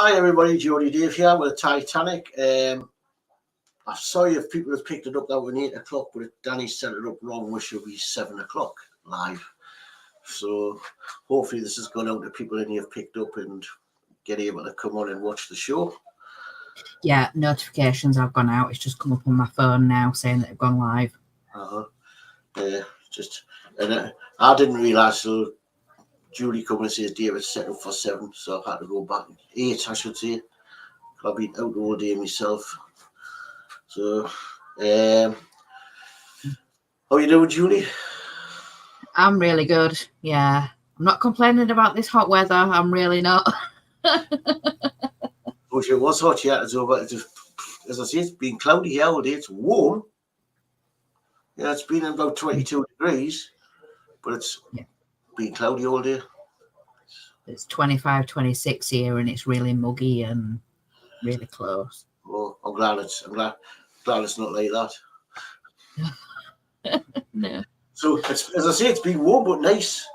Hi everybody, Geordie Dave here with Titanic. I'm sorry if people have picked it up that we're 8 o'clock, but Danny set it up wrong, which will be 7 o'clock live. So hopefully this has gone out to people and you've picked up and get able to come on and watch the show. Yeah, notifications have gone out. It's just come up on my phone now saying that it's gone live. I didn't realise till Julie come and says David set up for 7, so I had to go back 8, I should say. I've been out all day myself. So, how you doing, Julie? I'm really good. Yeah, I'm not complaining about this hot weather. I'm really not. Oh, it was hot, yeah. It's over. As I say, it's been cloudy here all day. It's warm. Yeah, it's been about 22 degrees, but it's been cloudy all day. It's 25, 26 here, and it's really muggy and really close. Oh, I'm glad it's not like that. No. So, as I say, it's been warm but nice.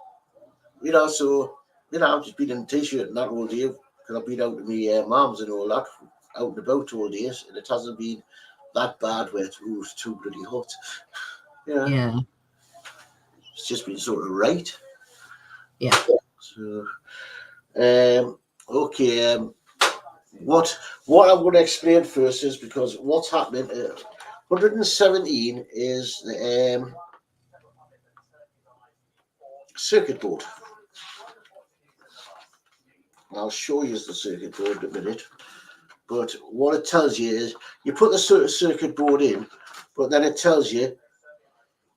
So I've just been in a t-shirt and that all day because I've been out to my mum's and all that, out and about all days, and it hasn't been that bad where it's too bloody hot. Yeah. It's just been sort of right. Yeah. So, okay. What I'm going to explain first is because what's happening. 117 is the circuit board. I'll show you the circuit board in a minute. But what it tells you is you put the circuit board in, but then it tells you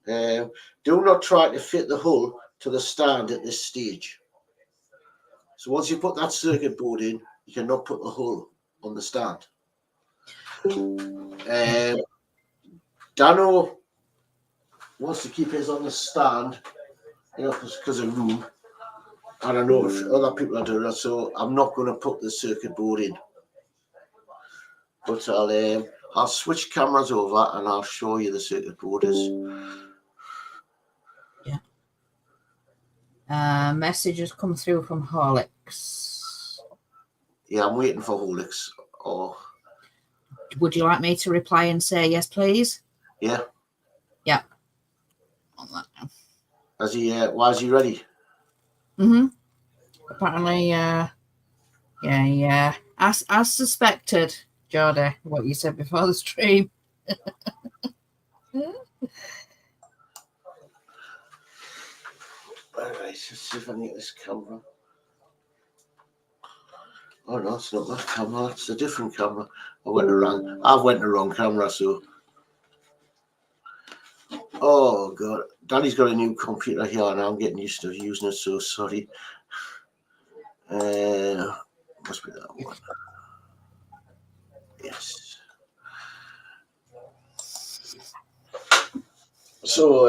do not try to fit the hull to the stand at this stage. So once you put that circuit board in, you cannot put the hull on the stand. Danno wants to keep his on the stand, because of room. And I know if other people are doing that, so I'm not going to put the circuit board in. But I'll switch cameras over and I'll show you the circuit board is. Yeah. Message has come through from Horlix. Yeah, I'm waiting for Horlix. Oh. Would you like me to reply and say yes, please? Yeah. Yeah. Why is he ready? Apparently, yeah. As suspected, Geordie, what you said before the stream. Alright, let's see if I can get this camera. Oh no, it's not that camera, it's a different camera. I've went the wrong camera, so. Oh god, Daddy's got a new computer here and I'm getting used to using it, so sorry. Must be that one. Yes. So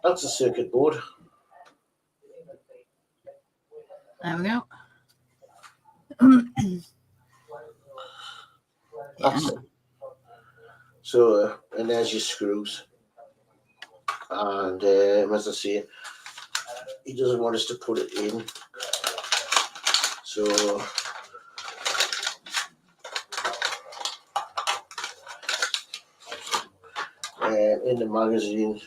that's a circuit board. There we go. So, and there's your screws. And as I say, he doesn't want us to put it in. So, in the magazine,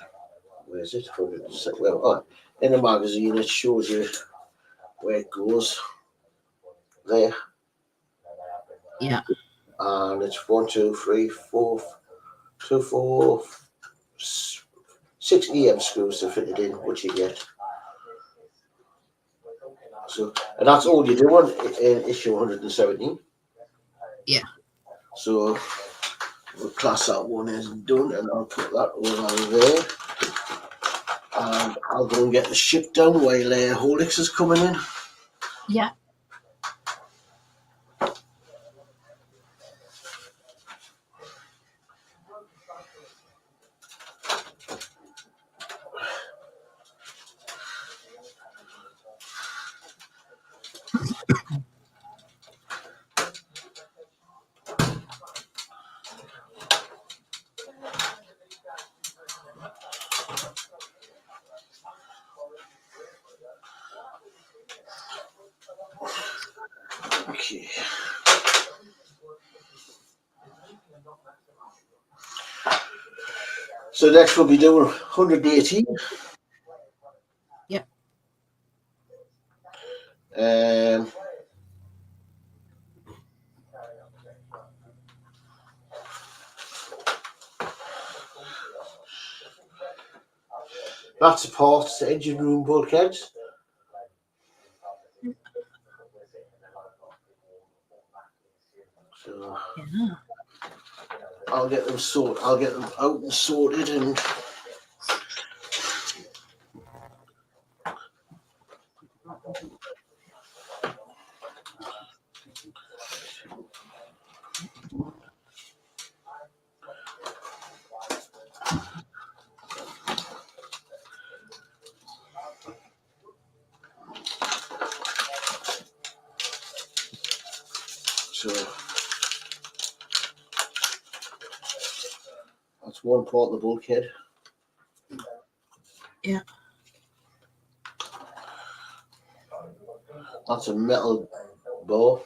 where is it? Well, in the magazine, it shows you where it goes. There. Yeah. And it's 1, 2, 3, 4, 2, 4, 6 EM screws to fit it in, which you get. So, and that's all you do on issue 117. Yeah. So we'll class that one as done, and I'll put that over there. And I'll go and get the ship down while Horlix is coming in. Yeah. Okay. So next we'll be doing 118. Yep. That's apart the engine room bulkheads. So Yeah. I'll get them sorted. I'll get them out and sorted and so that's one part of the bulkhead. Yeah. That's a metal bar.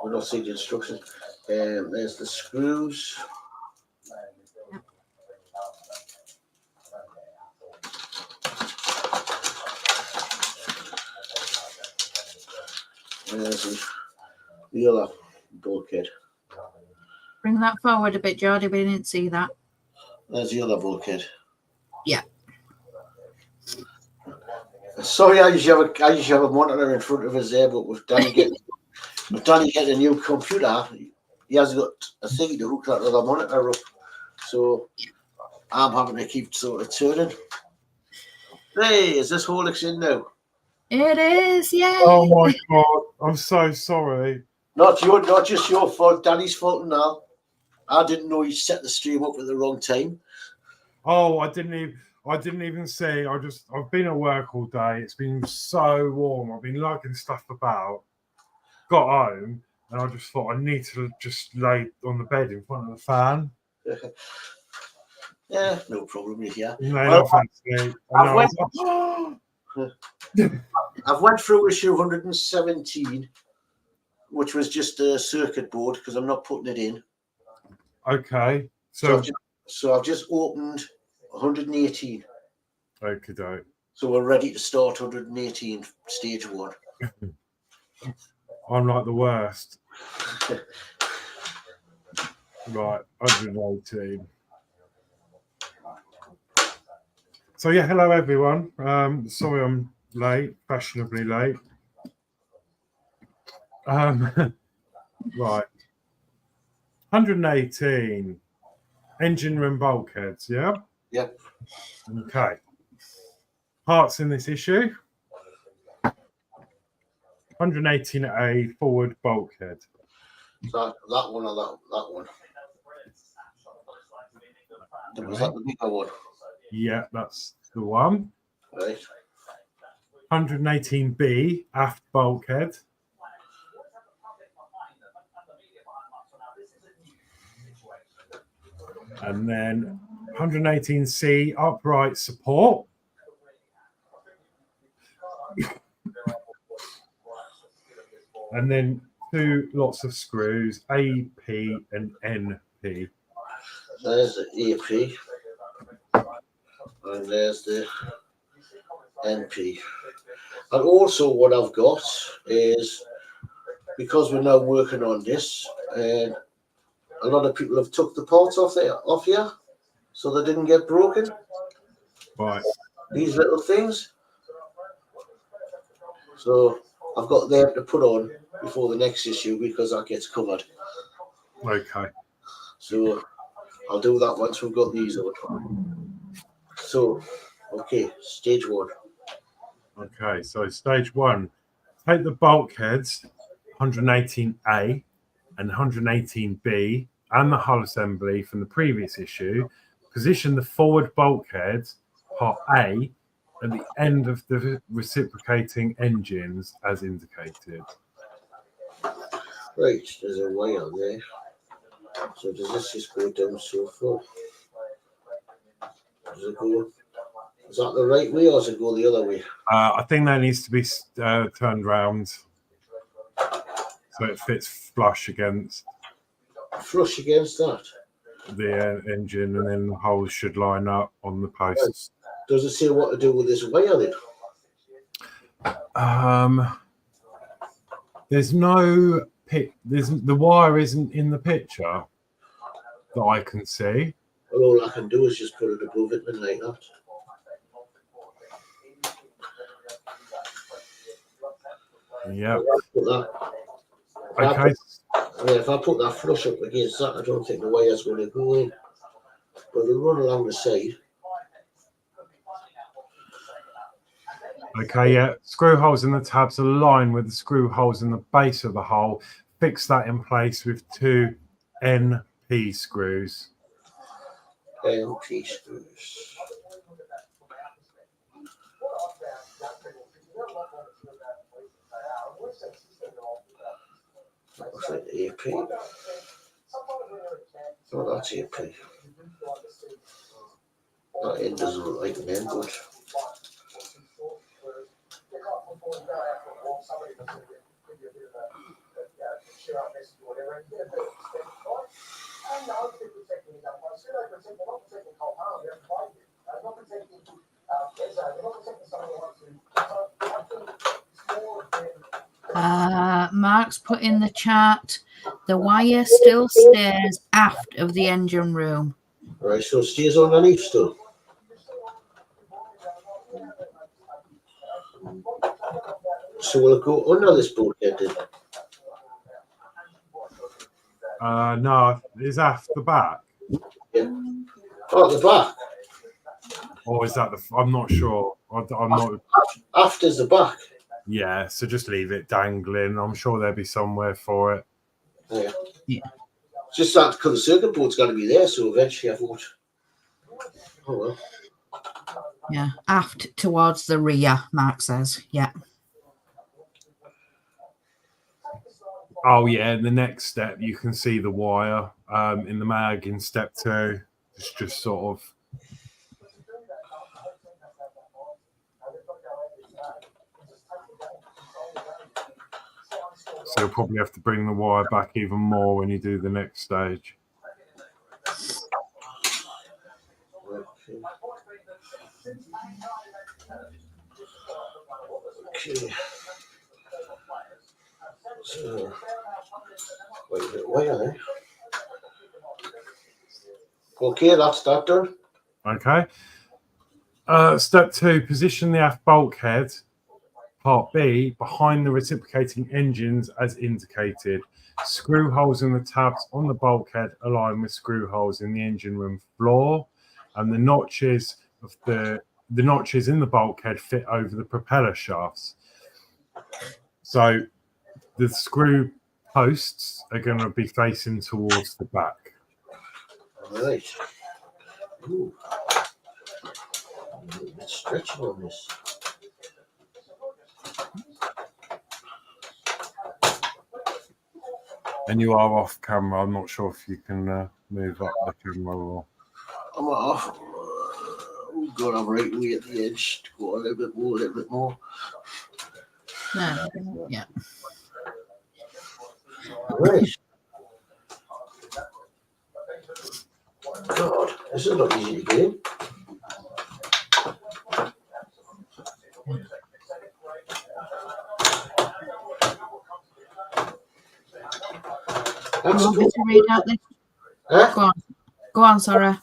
We're not seeing the instructions. There's the screws. There's the other bulkhead. Bring that forward a bit, Geordie. We didn't see that. There's the other bulkhead. Yeah. Sorry, I usually have a monitor in front of us there, but with Danny getting a new computer, he has got a thing to hook that other monitor up. So I'm having to keep sort of turning. Hey, is this Horlix in now? It is, yeah. Oh my god, I'm so sorry. Not just your fault, Danny's fault now. I didn't know you set the stream up at the wrong time. Oh, I didn't even see. I've been at work all day. It's been so warm. I've been lugging stuff about. Got home and I just thought I need to just lay on the bed in front of the fan. Yeah, no problem with you. No, Well, not fancy. I've went through issue 117, which was just a circuit board because I'm not putting it in. Okay, So I've just opened 118. okay, doke. So we're ready to start 118, stage 1. I'm like the worst. Right, 118. So yeah, hello everyone. Sorry I'm late, fashionably late. Right. 118 engine room bulkheads, yeah? Yep. Okay. Parts in this issue. 118A forward bulkhead. So that one or that one? Was that the bigger one? Yeah, that's the one. Right. 118B aft bulkhead. And then 118C upright support. And then 2 lots of screws, AP and NP. There's the AP. And there's the NP. And also what I've got is, because we're now working on this, a lot of people have took the parts off here, so they didn't get broken. Right. These little things. So I've got them to put on before the next issue because that gets covered. Okay. So I'll do that once we've got these on. So, okay, stage 1. Okay, so stage 1. Take the bulkheads, 118A and 118B, and the hull assembly from the previous issue. Position the forward bulkheads, part A, at the end of the reciprocating engines as indicated. Right, there's a wire there. So does this just go down so far? Does it go? Is that the right way or does it go the other way? I think that needs to be turned round. so it fits flush against that. the engine, and then the holes should line up on the posts. Does it say what to do with this wire then? There's no the wire isn't in the picture that I can see. Well, all I can do is just put it above it and like that. Yeah. Okay. Okay. If I put that flush up against that, I don't think the wire's going to go in. But it'll run along the side. Okay, yeah. Screw holes in the tabs align with the screw holes in the base of the hole. Fix that in place with 2 NP screws. NP screws. That looks like the AP. Oh, that's AP. That end doesn't look like an end, but Mark's put in the chat, the wire still stays aft of the engine room. right, so it stays underneath still. So will it go under this bulkhead then? No, it's aft the back. Yeah. Oh, at the back. Or is that the? I'm not sure. I'm not. After's the back. Yeah, so just leave it dangling. I'm sure there'll be somewhere for it. Yeah. Yeah. Just that because the circuit board's got to be there, so eventually I thought, oh well. Yeah, aft towards the rear, Mark says. Yeah. Oh yeah, in the next step you can see the wire in the mag in step 2. It's just sort of. So you'll probably have to bring the wire back even more when you do the next stage. Okay. So, wait a minute, why are they? Okay, that's that done. Okay. Step 2, position the aft bulkhead, part B, behind the reciprocating engines as indicated. Screw holes in the tabs on the bulkhead align with screw holes in the engine room floor, and the notches of the notches in the bulkhead fit over the propeller shafts. So the screw posts are going to be facing towards the back. All right. Ooh. It's stretching on this. And you are off camera. I'm not sure if you can move up the camera or. I'm off. Oh God, I'm right way at the edge. To go a little bit more, a little bit more. No, yeah. All right. God, this is not easy to get in. You want me to read out this? Huh? Go on, Sarah.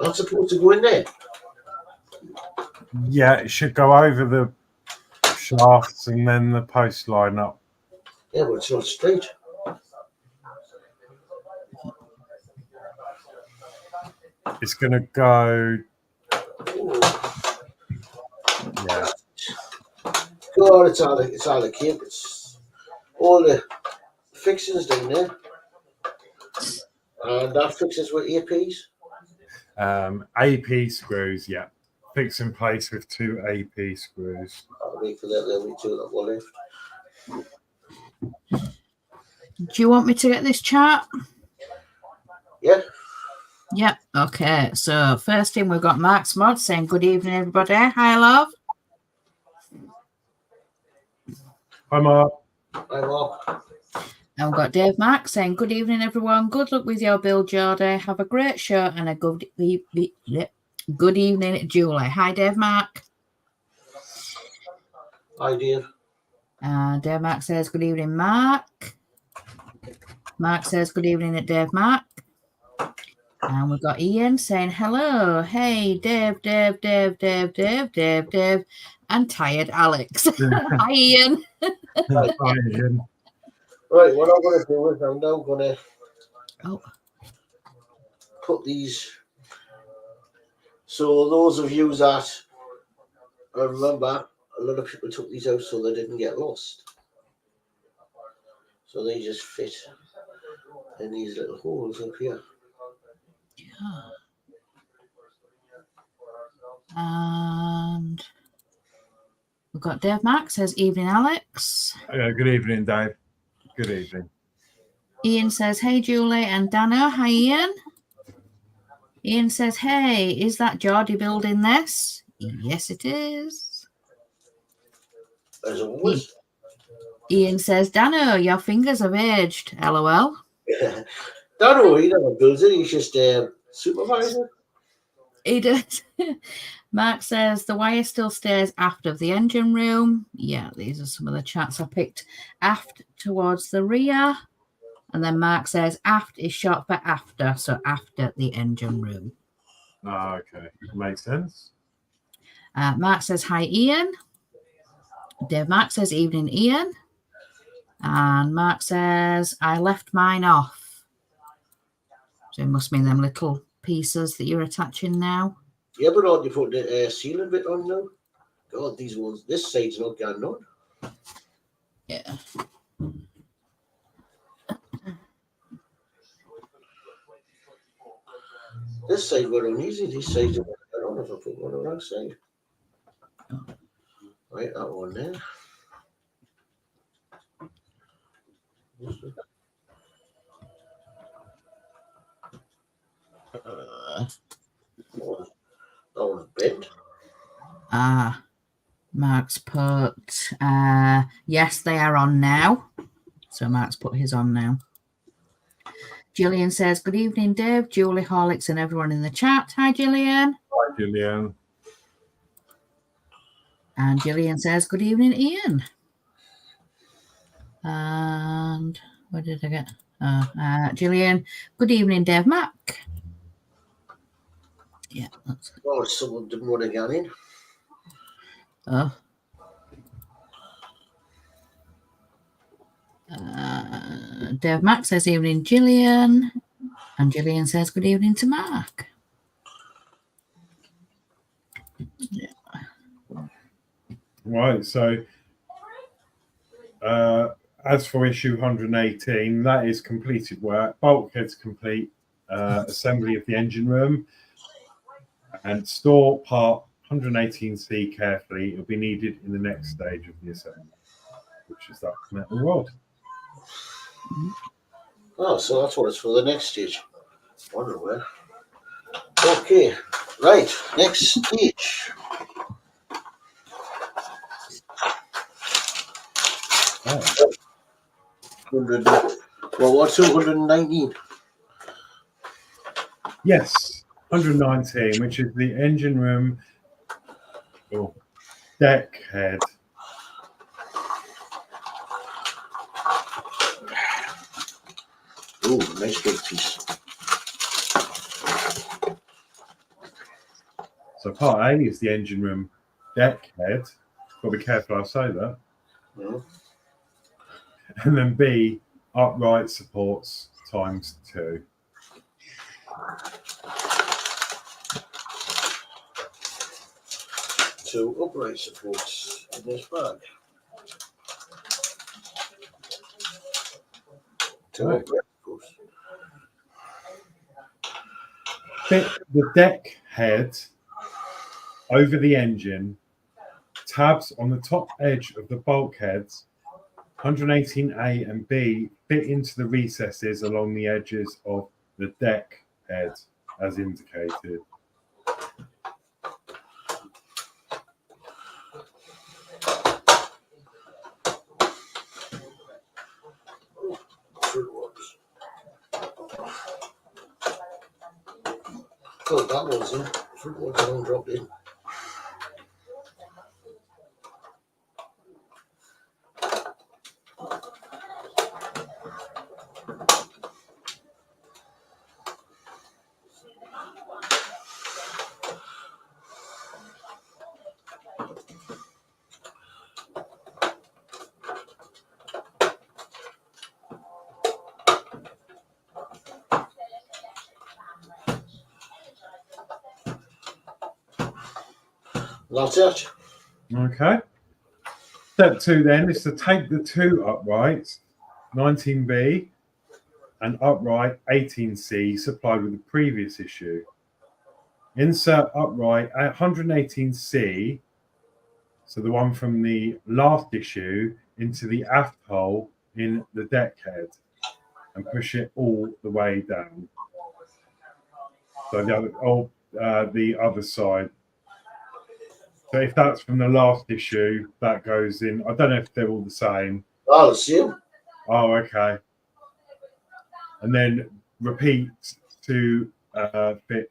That's supposed to go in there. Yeah, it should go over the shafts and then the post line up. Yeah, but it's not straight. It's going to go. Yeah. God, it's all the cape. It's all the fixings down there. And that fixes with APs. AP screws, yeah. Fix in place with 2 AP screws. I'll wait for that. There'll be 2 that will left. Do you want me to get this chart? Yeah. Yep. Okay. So first in, we've got Mark's Mod saying, good evening, everybody. Hi, love. Hi, Mark. Hi, Mark. And we've got Dave Mack saying, good evening, everyone. Good luck with your build, Geordie. Have a great show and a good evening, Julie. Hi, Dave Mack. Hi, Dave. Dave Mack says, good evening, Mark. Mark says, good evening at Dave Mack. And we've got Ian saying, hello. Hey, Dave, and tired Alex. Hi, Ian. Hi, Ian. Right, what I'm going to do is I'm now going to put these. So those of you that remember, a lot of people took these out so they didn't get lost. So they just fit in these little holes up here. Yeah. And we've got Dave Mack says, evening, Alex. Good evening, Dave. Good evening. Ian says, hey, Julie and Danno. Hi, Ian. Ian says, hey, is that Geordie building this? Yes, it is. As always. Ian says, Danno, your fingers have aged. LOL. Danno, he never builds it. He's just supervisor. He does. Mark says, the wire still stays aft of the engine room. Yeah, these are some of the chats I picked. Aft towards the rear. And then Mark says, aft is short for after, so after the engine room. Oh, okay. Makes sense. Mark says, hi, Ian. Dave Mark says, evening, Ian. And Mark says, I left mine off. So it must mean them little pieces that you're attaching now. Yeah, but on you put the sealing bit on now. God, these ones, this side's not going on. Yeah. This side were uneasy. These sides are on if I put one on the wrong side. Right, that one there. That one's bent. Mark's put, yes, they are on now. So Mark's put his on now. Gillian says, good evening, Dave, Julie, Horlix, and everyone in the chat. Hi, Gillian. Hi, Gillian. And Gillian says, good evening, Ian. And where did I get? Gillian, good evening, Dave Mack. Yeah, that's good. Oh, someone didn't want to get in. Oh. Dave Mack says, evening, Gillian. And Gillian says, good evening to Mark. Yeah. Right, so as for issue 118, that is completed work. Bulkheads complete, assembly of the engine room, and store part 118C carefully. It'll be needed in the next stage of the assembly, which is that metal rod. Oh, so that's what it's for the next stage. Wonder where. Okay, right, next stage. Oh. 100. Well, what's 219? Yes, 119, which is the engine room deck head. Oh, nice big piece. So part A is the engine room deck head. Got to be careful I say that. Yeah. And then B, upright supports ×2. Two upright supports in this bag. Two Right. upright supports. Fit the deck head over the engine. Tabs on the top edge of the bulkheads 118A and B fit into the recesses along the edges of the deck head as indicated. Oh, that one's in. Front one's all dropped in. That's it. Okay. Step 2 then is to take the 2 uprights, 19B and upright 18C supplied with the previous issue. Insert upright 118C, so the one from the last issue, into the aft hole in the deckhead and push it all the way down. So the other side. So if that's from the last issue, that goes in. I don't know if they're all the same. I'll assume. Oh, okay. And then repeat to fit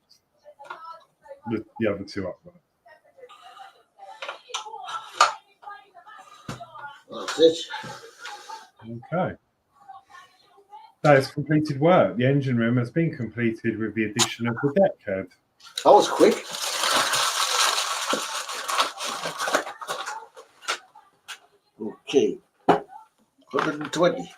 the other 2 upright. That's it. Okay. That is completed work. The engine room has been completed with the addition of the deckhead. That was quick. Okay. 120.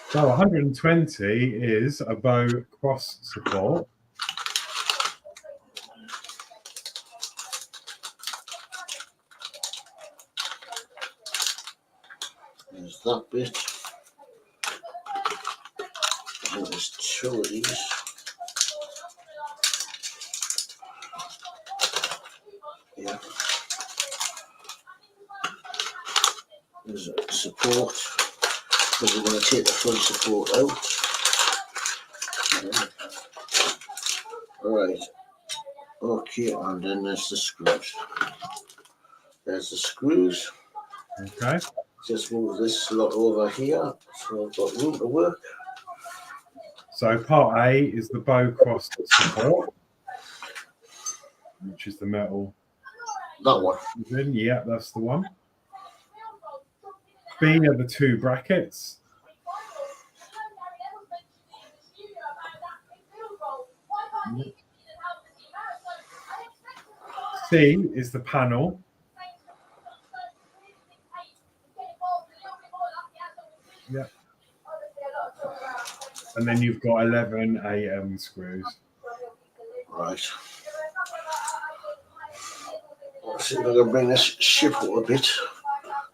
So 120 is a bow cross support. There's that bit. And there's 2 of these. Yeah. There's a support. Because we're going to take the front support out. Alright. Okay, and then there's the screws. There's the screws. Okay. Just move this slot over here, so I've got room to work. So part A is the bow cross support, which is the metal. That one. Yeah, that's the one. B are the 2 brackets. C is the panel. Yeah. And then you've got 11 AM screws. Right. Let's see if I can bring this ship up a bit,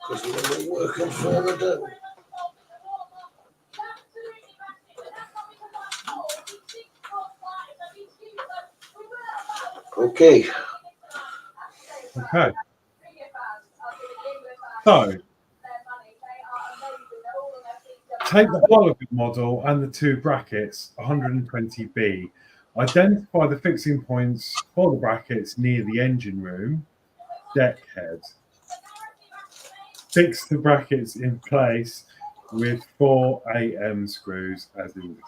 because we're going to be working further down. Okay. Okay. So, take the Horlix model and the 2 brackets, 120B. Identify the fixing points for the brackets near the engine room, deckhead. Fix the brackets in place with 4 AM screws as indicated.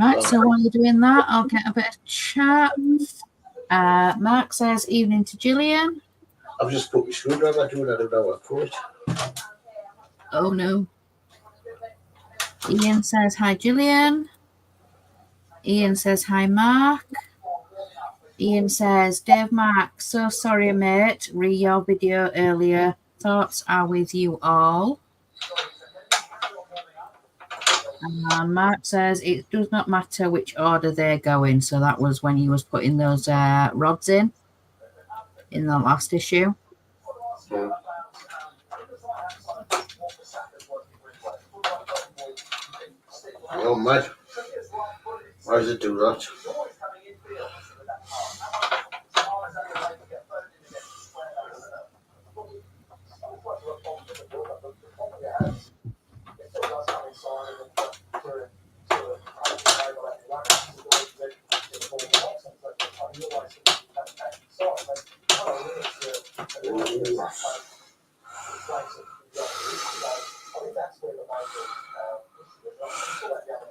Right, so while you're doing that, I'll get a bit of chat. Mark says, evening to Gillian. I've just put my screwdriver to it, I don't know what for it. Oh no. Ian says, hi Gillian. Ian says, hi Mark. Ian says, Dave Mark, so sorry mate, read your video earlier. Thoughts are with you all. And Mark says it does not matter which order they go in. So that was when he was putting those rods in the last issue. Yeah. Oh, mate. Why does it do that?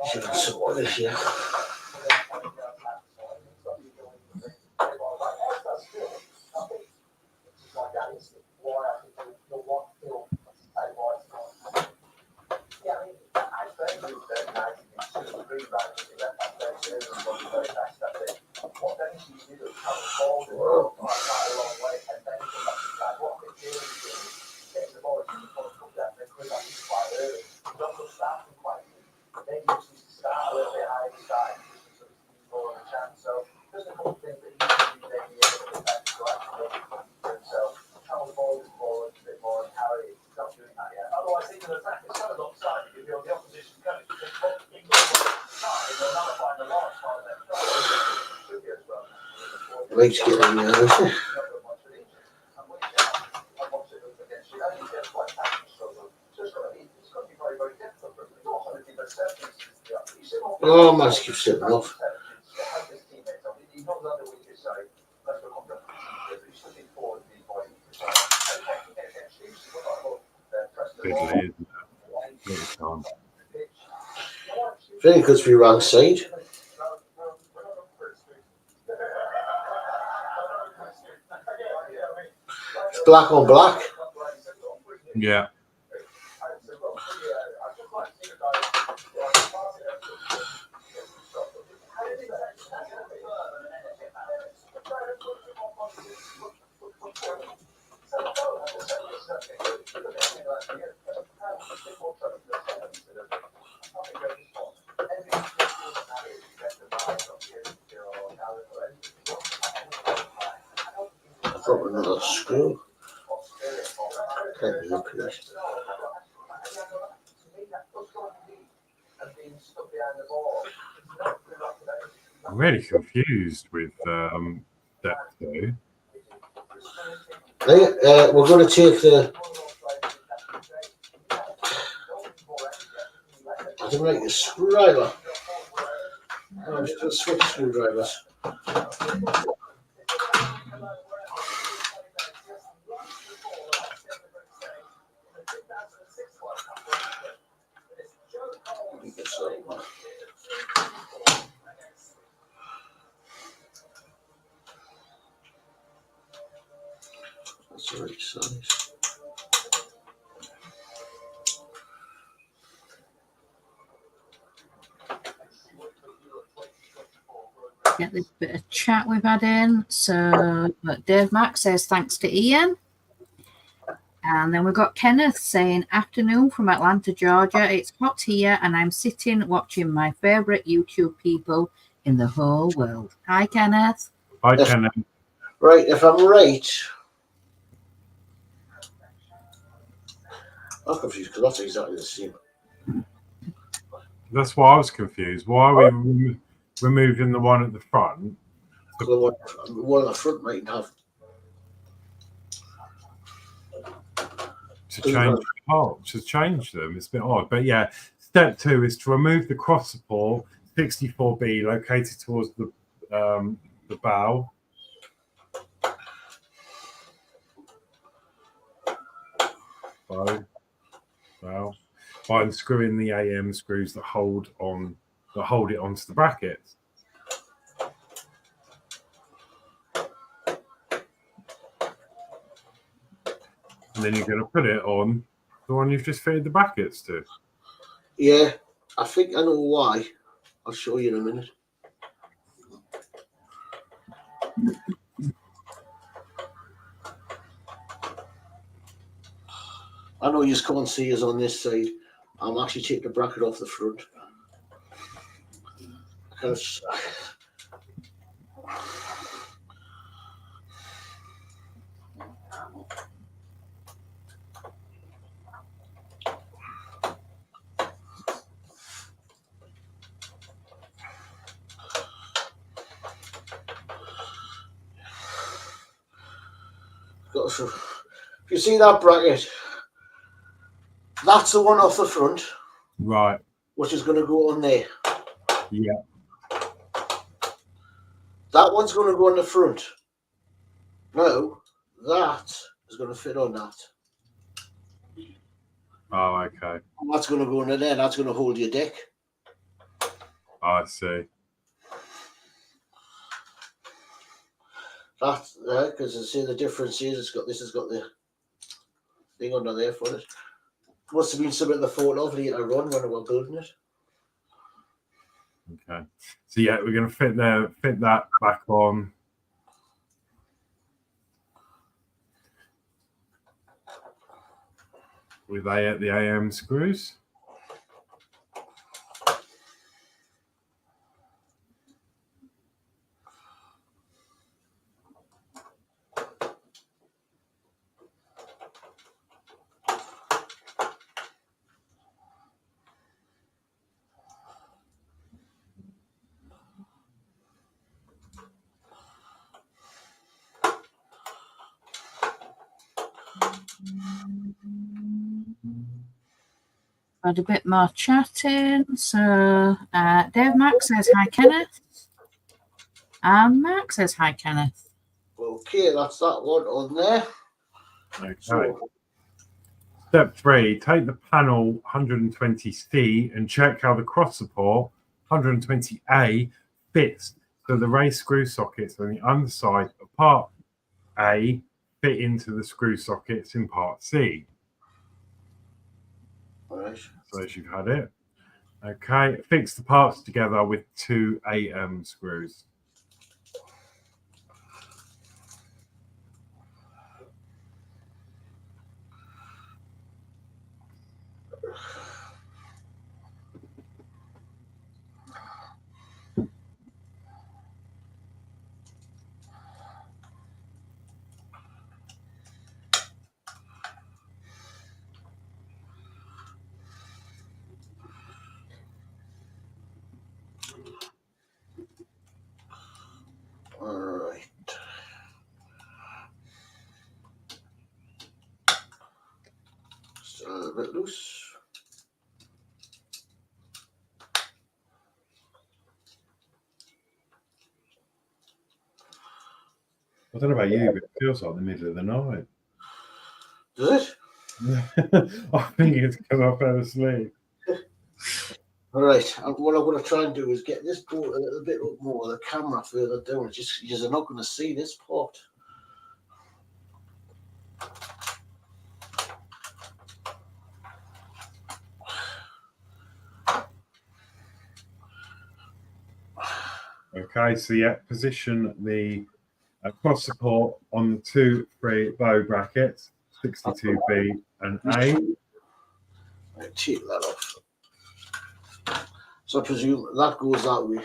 Some of this here. Right, getting there. Oh, must keep sitting off. Fiddly, isn't it? Very good for your wrong side. It's black on black. Yeah. Got another screw. Plenty of please. I'm really confused with that though. Right, we're going to take the. I don't like the screwdriver. I'm just going to switch screwdrivers. That's the right size. Get this bit of chat we've had in. So Dave Mack says thanks to Ian. And then we've got Kenneth saying, afternoon from Atlanta, Georgia. It's hot here and I'm sitting watching my favourite YouTube people in the whole world. Hi, Kenneth. Hi, Kenneth. Right, if I'm right, I'm confused because that's exactly the same. That's why I was confused. Why are we removing the one at the front? The one at the front might have. To change them. It's a bit odd. But yeah, step 2 is to remove the cross support 64B located towards the bow. Bow. By unscrewing the AM screws that hold it onto the brackets. And then you're going to put it on the one you've just fitted the brackets to. Yeah, I think I know why. I'll show you in a minute. I know you can't see us on this side. I'm actually taking the bracket off the front. Because if you see that bracket, that's the one off the front. Right. Which is going to go on there. Yeah. That one's going to go on the front. No, that is going to fit on that. Oh, okay. And that's going to go in there. That's going to hold your deck. I see. That's because I see the difference is this has got the thing under there for it. Must have been something the photo of later on when we were building it. Okay. So yeah, we're going to fit that back on. With the AM screws. Had a bit more chatting. So Dave Mac says hi, Kenneth. And Mark says hi, Kenneth. Okay, that's that one on there. Okay. So, Step 3, take the panel 120C and check how the cross support 120A fits so the raised screw sockets on the underside of part A fit into the screw sockets in part C. all right. So as you've had it. Okay, fix the parts together with 2 AM screws. All right. Still a little bit loose. I don't know about you, but it feels like the middle of the night. Does it? I think it's because I fell asleep. All right. And what I'm going to try and do is get this boat a little bit up more, the camera further down. It's just you're not going to see this part. Okay, so yeah, position the cross support on the 2 3 bow brackets, 62B and A. Right, take that off. So I presume that goes that way.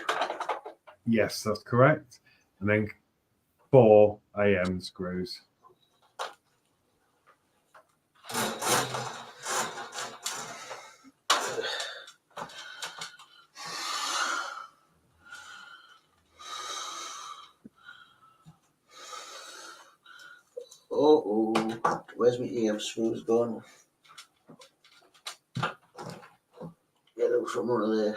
Yes, that's correct. And then 4 AM screws. Oh, where's my AM screws gone? Get out from under there.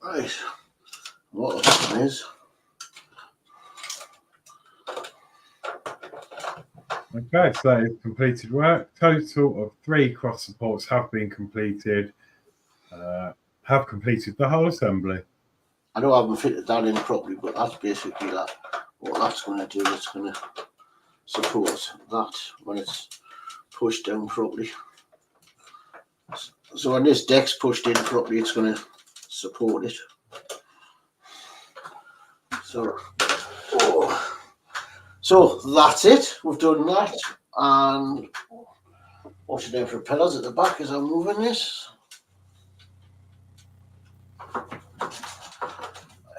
Right. What will happen is Okay, so that is completed work. Total of 3 cross supports have been completed. Have completed the whole assembly. I know I haven't fitted that in properly, but that's basically that. What that's going to do, it's going to support that when it's pushed down properly. So when this deck's pushed in properly, it's going to support it. So, so that's it. We've done that. And watch the propellers at the back as I'm moving this.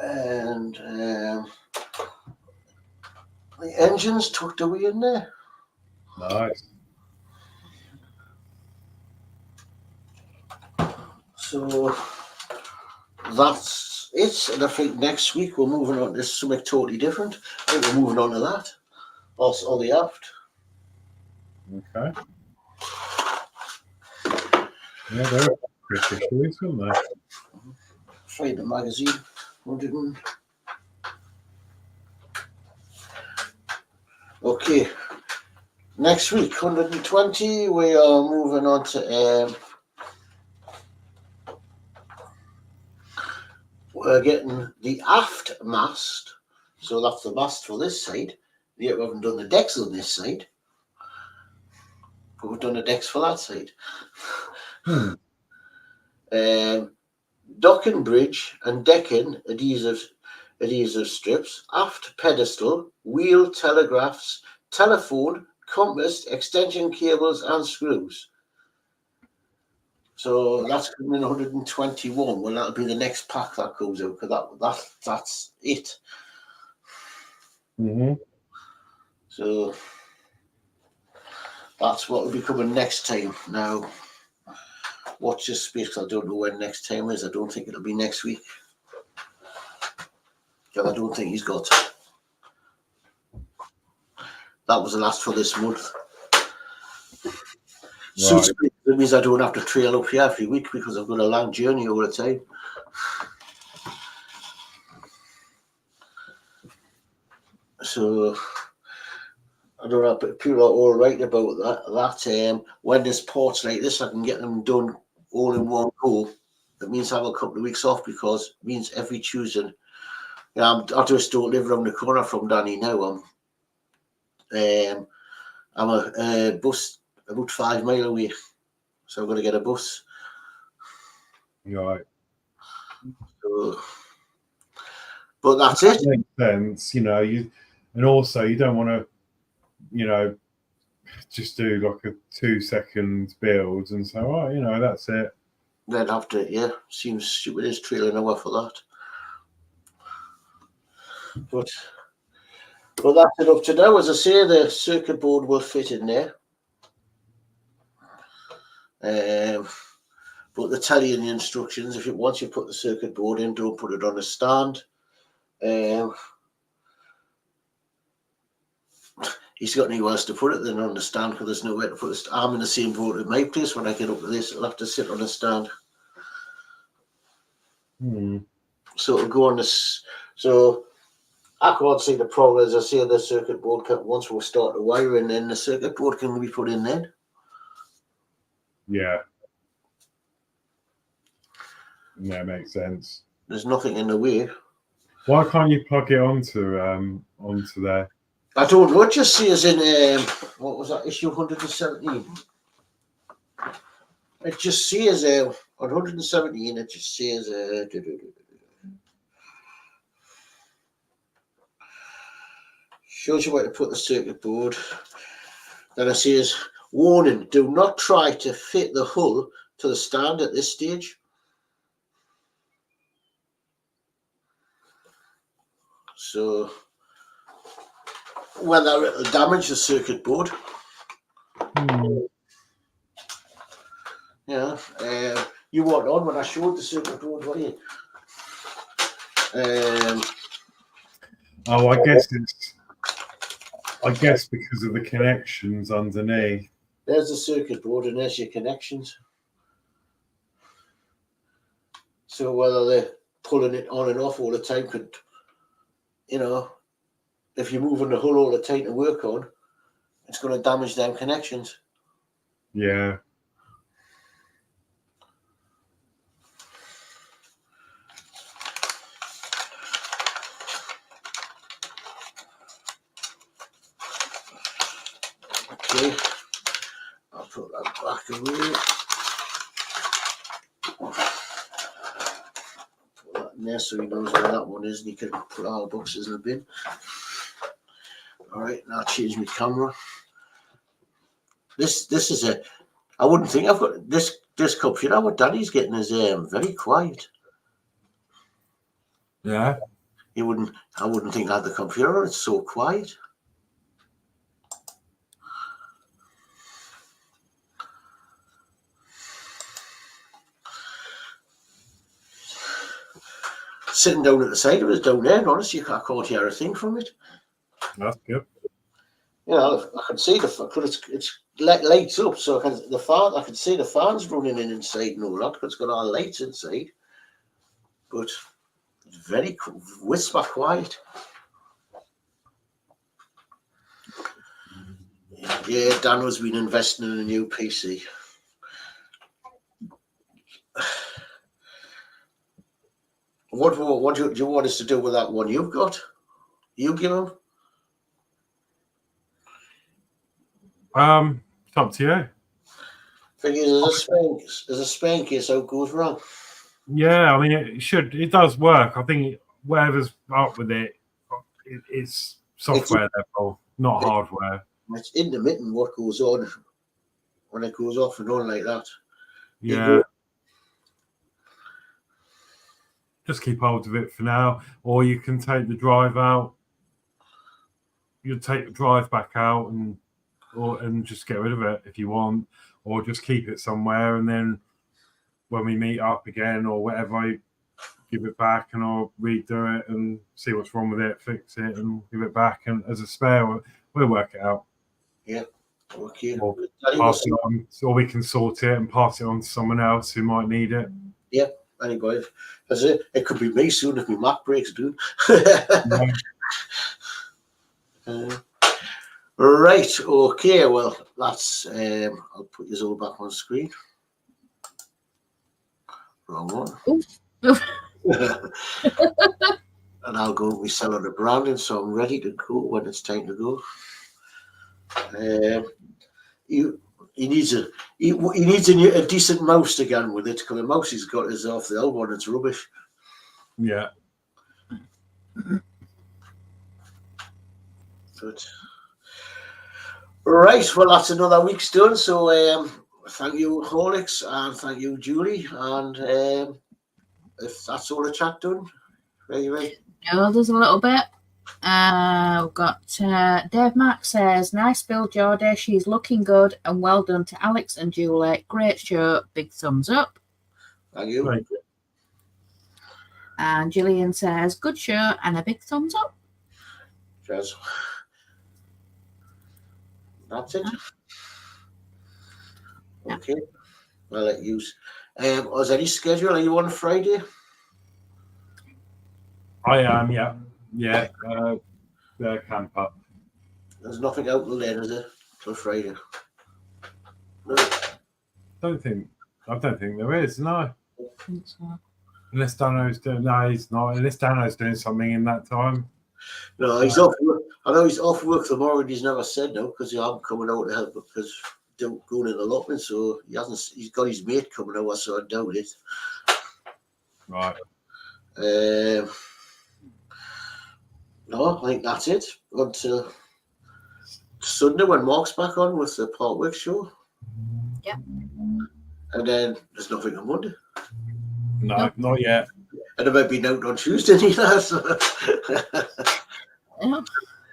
And the engine's tucked away in there. Nice. So that's it. And I think next week we're moving on to something totally different. I think we're moving on to that. Also the aft. Okay. Yeah, they're pretty issues, aren't they? Find the magazine. 100 and... Okay. Next week, 120. We are moving on to we're getting the aft mast. So that's the mast for this side. Yet we haven't done the decks on this side. But we've done the decks for that side. Dock and bridge and decking adhesive strips, aft pedestal, wheel telegraphs, telephone, compass, extension cables and screws. So that's coming in 121. Well, that'll be the next pack that goes out because that's it. Mm-hmm. So that's what will be coming next time. Now, watch this space. I don't know when next time is. I don't think it'll be next week. Because I don't think he's got. That was the last for this month. Suits me. That means I don't have to trail up here every week because I've got a long journey all the time. So I don't know, but people are all right about that. When there's ports like this, I can get them done all in one go. It means I have a couple of weeks off because it means every Tuesday. Yeah, I just don't live around the corner from Danny now. I'm a bus about 5 miles away, so I'm going to get a bus. Right. So, but that's it. That makes sense, you know. And also you don't want to, you know, just do like a 2-second build and say, oh, you know, that's it. Then after, yeah, seems stupid is trailing away for that. But that's it up to now. As I say, the circuit board will fit in there. But they tell you in the instructions, once you put the circuit board in, don't put it on a stand. He's got anywhere else to put it than on the stand because there's nowhere to put it. I'm in the same boat at my place. When I get up to this, I'll have to sit on a stand. So it'll go on this. So I can't see the problem. As I say, the circuit board once we start the wiring, then the circuit board can be put in then. Yeah. Yeah, makes sense. There's nothing in the way. Why can't you plug it onto there? I don't know. It just says in what was that, issue 117? It just says on 117. It just says shows you where to put the circuit board. Then it says, warning: do not try to fit the hull to the stand at this stage. So whether it'll damage the circuit board. Yeah, you weren't on when I showed the circuit board, were you? Oh, I guess because of the connections underneath. There's the circuit board and there's your connections. So whether they're pulling it on and off all the time could, you know, if you're moving the hull all the time to work on, it's going to damage them connections. Yeah. Okay. I'll put that back away. Put that in there so he knows where that one is and he can put all the boxes in the bin. Alright, now I'll change my camera. This is a, I wouldn't think I've got this computer. What Daddy's getting is very quiet. Yeah. I wouldn't think I had the computer on. It's so quiet. Sitting down at the side of us down there, and honestly, I can't hear a thing from it. That's good. You know, I can see it's lights up, so I can see the fans running in inside and all that, because it's got all lights inside. But it's very whisper quiet. Yeah, Danno's been investing in a new PC. What do you want us to do with that one you've got? You give him? It's up to you. Thing is, there's a spare in case it goes wrong. Yeah, I mean, it does work. I think whatever's up with it, it's software level, not hardware. It's intermittent what goes on when it goes off and on like that. Yeah. Just keep hold of it for now, or you can take the drive out. You'll take the drive back out and just get rid of it if you want, or just keep it somewhere, and then when we meet up again or whatever, I give it back and I'll redo it and see what's wrong with it, fix it, and give it back. And as a spare, we'll work it out. Yeah. Okay. Or pass it on, or we can sort it and pass it on to someone else who might need it. Yeah. Anybody. It could be me soon if my Mac breaks, dude. Right. Okay. Well, that's. I'll put this all back on screen. Wrong one. And I'll go and we sell on the branding, so I'm ready to go when it's time to go. He needs a decent mouse to get with it, because the mouse he's got is off the old one. It's rubbish. Yeah. But right, well, that's another week's done. So thank you, Horlix, and thank you, Julie. And if that's all the chat done, right? No, there's a little bit. We've got Dave Mack says, nice build, Geordie. She's looking good, and well done to Alex and Julie. Great show. Big thumbs up. Thank you. Right. And Gillian says, good show and a big thumbs up. Cheers. That's it. Okay. I'll let you. Was any schedule? Are you on Friday? I am, yeah. Yeah, camp up. There's nothing out there, is there, till Friday? No. I don't think there is, no. I think so. Unless Danno's doing, no, he's not. Unless Danno's doing something in that time. No, he's off work. I know he's off work tomorrow, and he's never said no, because I'm coming out to help because going in allotment, so he's got his mate coming over, so I doubt it. Right. No, I think that's it. Until Sunday when Mark's back on with the Partwick show. Yep. And then there's nothing on Monday. No, Nope. not yet. And it might be out on Tuesday either. So. Yeah.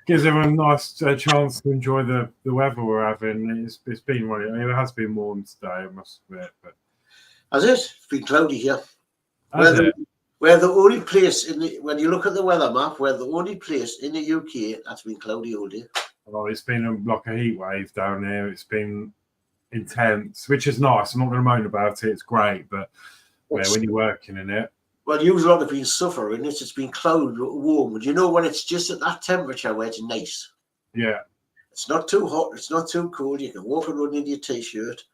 Gives everyone a nice chance to enjoy the weather we're having. It's been really, I mean, it has been warm today, I must admit. But Has it? It's been cloudy here. has We're the only place when you look at the weather map, we're the only place in the UK that's been cloudy all day. Oh, it's been like a heat wave down here. It's been intense, which is nice. I'm not going to moan about it. It's great, but when you're working in it. Well, you lot have been suffering. It's been cloudy, warm. But you know when it's just at that temperature where it's nice. Yeah. It's not too hot. It's not too cold. You can walk around in your t-shirt.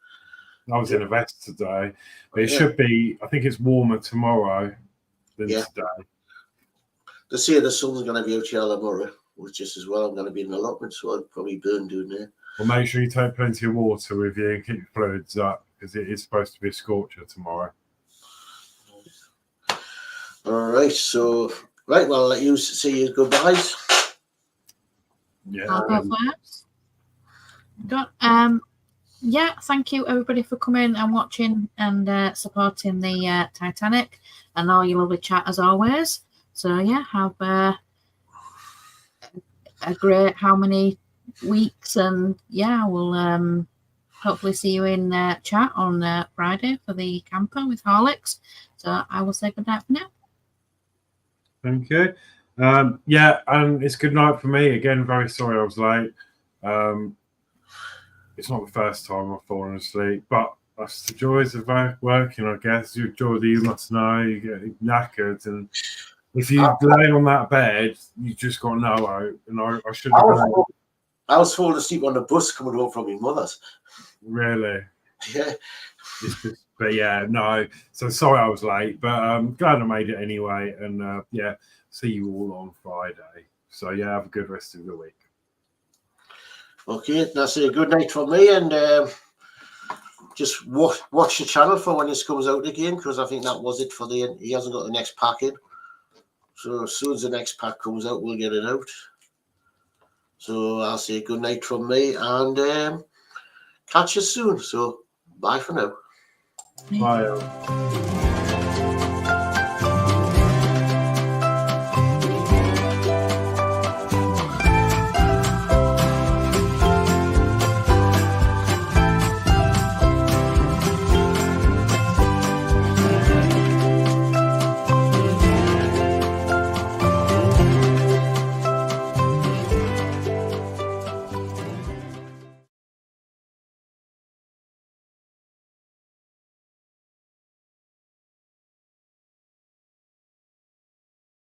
I was in a vest today, but it should be, I think it's warmer tomorrow than today. They say the sun's going to be out here tomorrow, which is as well. I'm going to be in the allotment, so I'll probably burn doing there. Well, make sure you take plenty of water with you and keep your fluids up because it is supposed to be a scorcher tomorrow. All right, so right, well, I'll let you say your goodbyes. Yeah. I'll go first. Yeah, thank you everybody for coming and watching and supporting the Titanic and all your lovely chat as always. So yeah, have a great how many weeks, and yeah, we'll hopefully see you in chat on Friday for the camper with Horlix. So I will say good night for now. Thank you. Yeah, and it's good night for me. Again, very sorry I was late. It's not the first time I've fallen asleep, but that's the joys of working, I guess. Geordie, you must know, you get knackered, and if you lay on that bed, you just got no out. And I should have gone. I was falling asleep on the bus coming home from my mother's. Really? Yeah. But yeah, no. So sorry I was late, but I'm glad I made it anyway. And yeah, see you all on Friday. So yeah, have a good rest of the week. Okay, that's a good night from me, and just watch the channel for when this comes out again, because I think that was it for he hasn't got the next pack in. So as soon as the next pack comes out, we'll get it out. So I'll say good night from me, and catch you soon. So bye for now. Bye.